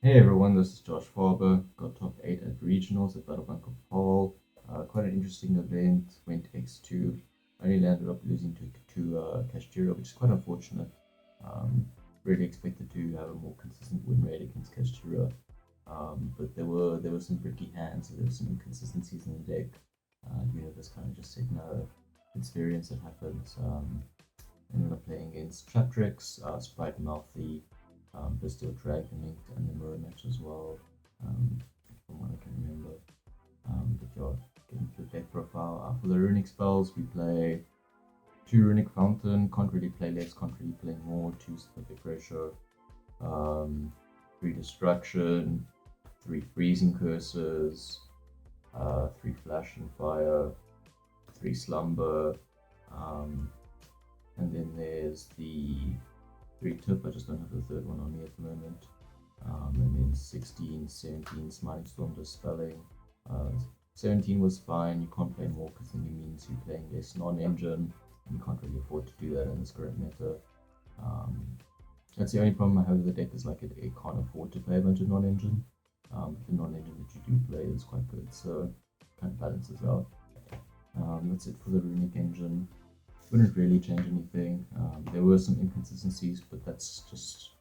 Hey everyone, this is Josh Faber. Got top 8 at regionals at Battlebank of Paarl. Quite an interesting event. Went X2. Only landed up losing to Castura, which is quite unfortunate. Um, really expected to have a more consistent win rate against Castura. But there were some tricky hands, so there were some inconsistencies in the deck. This kind of just said no experience that happens. Ended up playing against Traptrix, Sprite Mouthy, Bestial Dragon and the mirror match as well, from what I can remember. But yeah, getting to the deck profile. For the runic spells, we play 2 Runick Fountain, can't really play less, can't really play more, 2 Specific Ratio, 3 Destruction, 3 Freezing Curses, 3 Flashing Fire, 3 Slumber, and then there's the 3 Tip, I just don't have the third one on me at the moment. And then 16, 17, Smiling Storm Dispelling. 17 was fine, you can't play more because then it means you're playing less non-engine, and you can't really afford to do that in this current meta. That's the only problem I have with the deck, is like it can't afford to play a bunch of non-engine. But the non-engine that you do play is quite good, so it kind of balances out. That's it for the Runic engine. Wouldn't really change anything. There were some inconsistencies, but that's just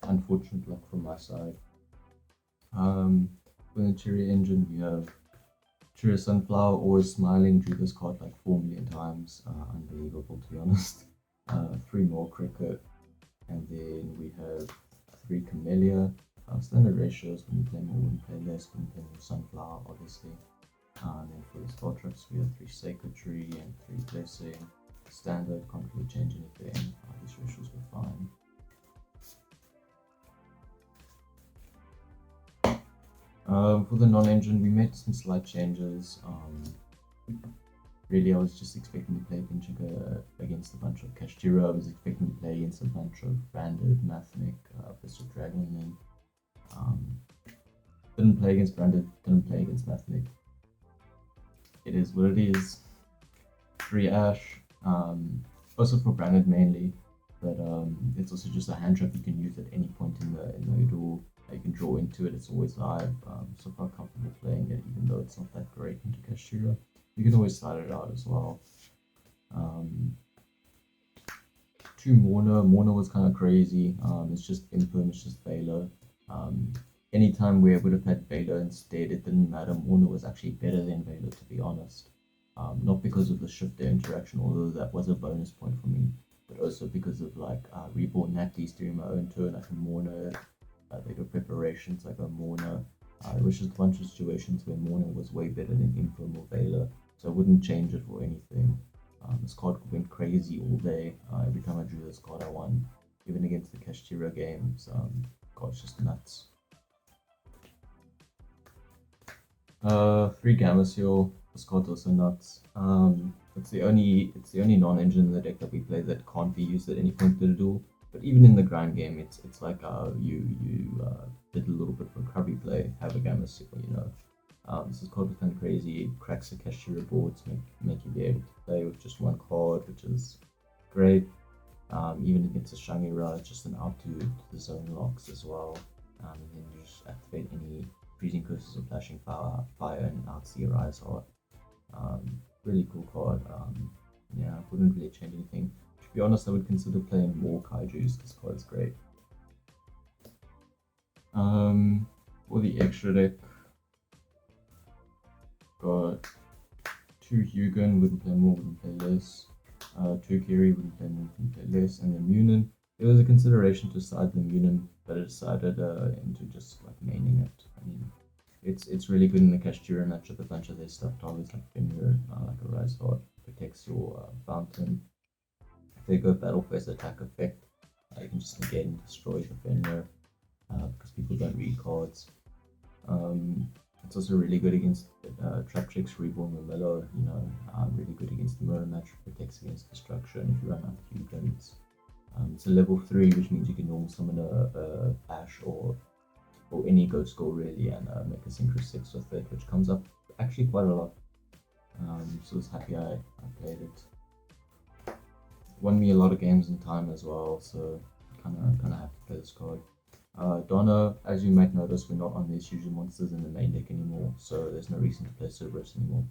unfortunate luck from my side. For the Naturia engine, we have Naturia Sunflower, always smiling, drew this card like 4 million times. Unbelievable, to be honest. 3 more Cricket, and then we have 3 Camellia. Standard ratios, when you play more, when you play less, when you play more Sunflower, obviously. And then for the spell traps, we have 3 Sacred Tree and 3 Blessing. Standard, can't really change anything. These ratios were fine. For the non-engine, we made some slight changes. Really, I was just expecting to play Pinchiga against a bunch of Kashtira. I was expecting to play against a bunch of branded Mathnic, Bestial Dragon. Didn't play against branded, didn't play against Mathnic. It is what it is. 3 Ash. Also for branded mainly, but it's also just a hand trap you can use at any point in the duel. You can draw into it, it's always live. So far comfortable playing it, even though it's not that great into Kashtira. You can always slide it out as well. 2 Morna. Morna was kind of crazy. It's just Impum, it's just Veiler. Anytime we would have had Veiler instead, it didn't matter. Morna was actually better than Veiler, to be honest. Not because of the shift there interaction, although that was a bonus point for me, but also because of like Reborn Natties during my own turn. I can Morna, they do preparations, I go Morna. It was just a bunch of situations where Morna was way better than Impum or Veiler, so I wouldn't change it for anything. This card went crazy all day. Every time I drew this card, I won. Even against the Kashtira games, god's just nuts. 3 Gamma Seal. This card's also nuts. It's the only non-engine in the deck that we play that can't be used at any point in the duel. But even in the grind game, it's like you did a little bit of recovery play, have a Gamma Seal, this card was kind of crazy. It cracks the Kashtira boards, make you be able to play with just 1 card, which is great. Even against a Shangira, it's just an out to the zone locks as well. And then you just activate any Freezing Curses or Flashing Fire and out the Rise Heart. Really cool card. Yeah, wouldn't really change anything. To be honest, I would consider playing more Kaijus. This card is great. For the extra deck, got 2 Hugin, wouldn't play more, wouldn't play less. 2 Kiri, wouldn't play more, wouldn't play less. And then Munin. It was a consideration to side the Munin, but I decided into just like maining it. I mean, it's really good in the Kashtira matchup. A bunch of their stuff targets like Fenrir, like a Rise Heart, protects your Fountain. If they go Battle Phase attack effect, you can just negate and destroy the Fenrir because people don't read cards. It's also really good against Traptrix, Reborn, Mellow. Really good against the Mirror match, protects against destruction if you run out of Hugins. It's a level 3, which means you can normal summon a Ash or any Ghost Skull really, and make a Synchro 6 with it, which comes up actually quite a lot. So I was happy I played it. Won me a lot of games in time as well, so kind of have to play this card. Donna, as you might notice, we're not on these usual monsters in the main deck anymore, so there's no reason to play Cerberus anymore.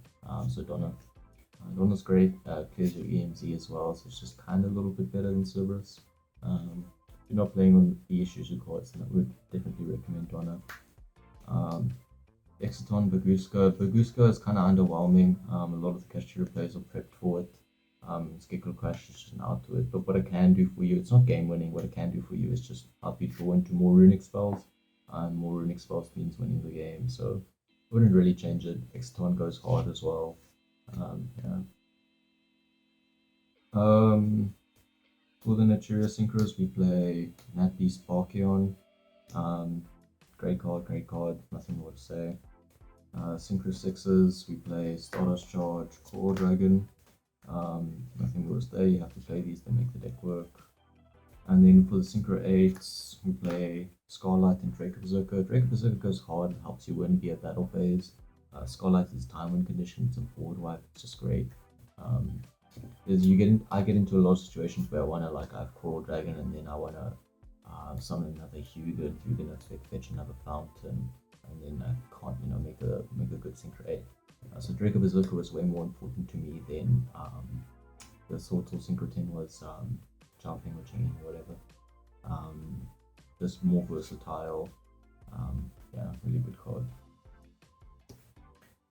So Donna's great, clears your EMZ as well, so it's just kind of a little bit better than Cerberus. If you're not playing on the issues cards, then I would definitely recommend Donna. Exiton, Baguska. Baguska is kind of underwhelming. A lot of the Kashtira players are prepped for it. Skickle Crash is just an out to it. But what it can do for you, it's not game winning. What it can do for you is just help you draw into more runic spells. More runic spells means winning the game. So I wouldn't really change it. Exiton goes hard as well. Yeah. For the Naturia Synchros, we play Nat Beast Parkion. Great card, nothing more to say. Synchro 6s, we play Stardust Charge, Core Dragon. Nothing more to say, you have to play these to make the deck work. And then for the Synchro 8s, we play Scarlight and Draco Berserker. Draco Berserker goes hard, helps you win via battle phase. Scarlight is time win condition, it's a board wipe, it's just great. I get into a lot of situations where I wanna I have Coral Dragon and then I wanna summon another Hugin to fetch another fountain, and then I can't make a good Synchro 8. So Draco Berserker was way more important to me than the Sword Synchro 10 was jumping or changing or whatever. Just more versatile. Yeah, really good card.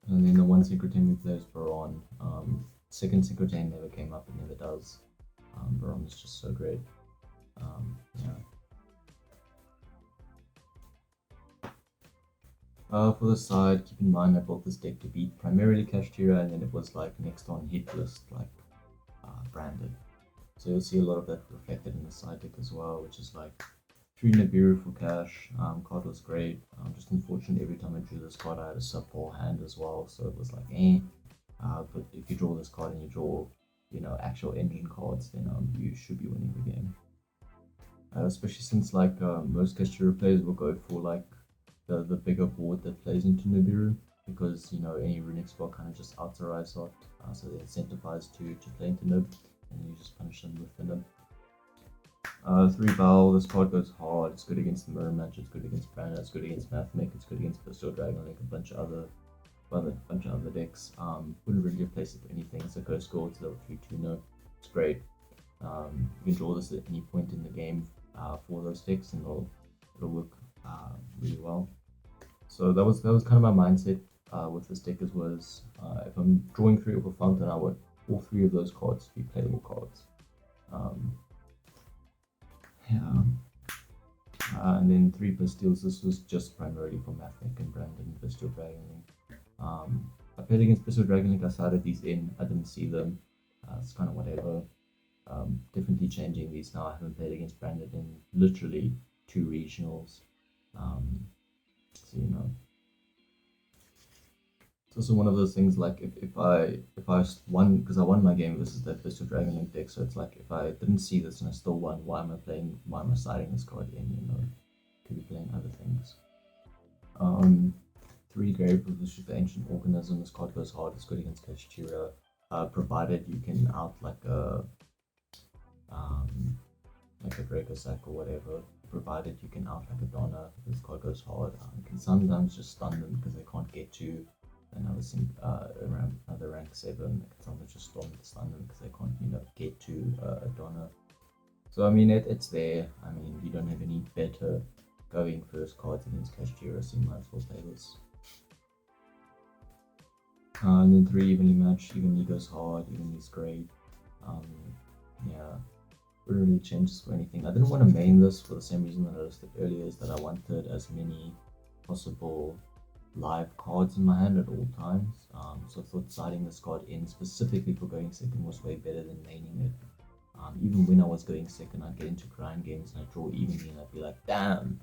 And then the one Synchro 10 we play is Baron. Second Synchro 10 never came up, it never does. Baron is just so great. Yeah. For the side, keep in mind I built this deck to beat primarily Kashtira, and then it was next on hit list, branded. So you'll see a lot of that reflected in the side deck as well, which is 3 Nibiru for cash. Card was great. Just unfortunate every time I drew this card I had a sub-4 hand as well, so it was eh. But if you draw this card and you draw, actual engine cards, then you should be winning the game. Especially since most Kashtira players will go for the bigger board that plays into Nibiru, because any runic spell kind of just outs a Rysot, so they're incentivized to play into Nib, and you just punish them with the Nib. 3 Val, this card goes hard. It's good against the Mirror Match, it's good against Branda, it's good against Mathmech, it's good against Bristol Dragon, a bunch of other decks. Wouldn't really replace it for anything. It's a Ghost Gold, it's level 3 tuner. It's great. You can draw this at any point in the game for those decks, and it'll work really well. So that was kind of my mindset with this deck, as was if I'm drawing 3 of a fountain, I want all 3 of those cards to be playable cards. Yeah. And then 3 Pistiles, this was just primarily for Mathmech and Brandon Bristol Dragon Link. I played against Bristol Dragon Link, I started these in, I didn't see them. It's kind of whatever. Definitely changing these now. I haven't played against Brandon in literally 2 regionals. So it's also one of those things if I won, because I won my game versus that Bristol Dragon Link deck, so it's if I didn't see this and I still won, why am I siding this card in? Could be playing other things. 3 Grave with the Ancient Organism. This card goes hard, it's good against Kashtira, provided you can out a Draco Sack or whatever. Provided you can out a Donna, this card goes hard. You can sometimes just stun them because they can't get to another rank 7. They can sometimes just stun them because they can't get to a Donna. So it's there. You don't have any better going first cards against Kashtira, so you might as well play this. And then 3 Evenly Match. Evenly goes hard, Evenly is great. Yeah, wouldn't really change this for anything. I didn't want to main this for the same reason that I listed earlier, is that I wanted as many possible live cards in my hand at all times. So I thought siding this card in specifically for going second was way better than maining it. Even when I was going second, I'd get into grind games and I'd draw evenly and I'd be like, damn,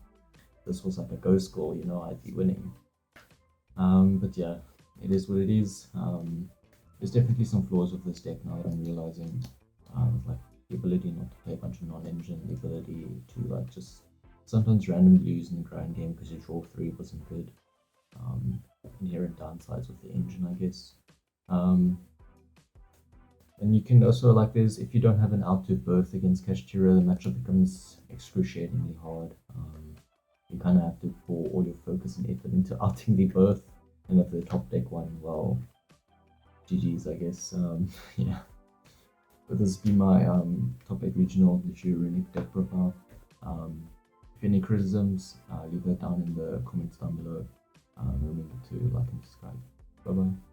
this was like a ghost score, I'd be winning. But yeah, it is what it is. There's definitely some flaws with this deck now that I'm realizing. The ability not to play a bunch of non-engine, the ability to just sometimes randomly lose in the grind game because your draw 3 wasn't good. Inherent downsides with the engine, I guess. And you can also if you don't have an out to birth against Kashtira, the matchup becomes excruciatingly hard. you kind of have to pour all your focus and effort into outing the both. And if the top deck won, well, GG's, I guess. Yeah. But this has been my top 8 regional Runick deck profile. If any criticisms, leave that down in the comments down below. Remember to like and subscribe. Bye bye.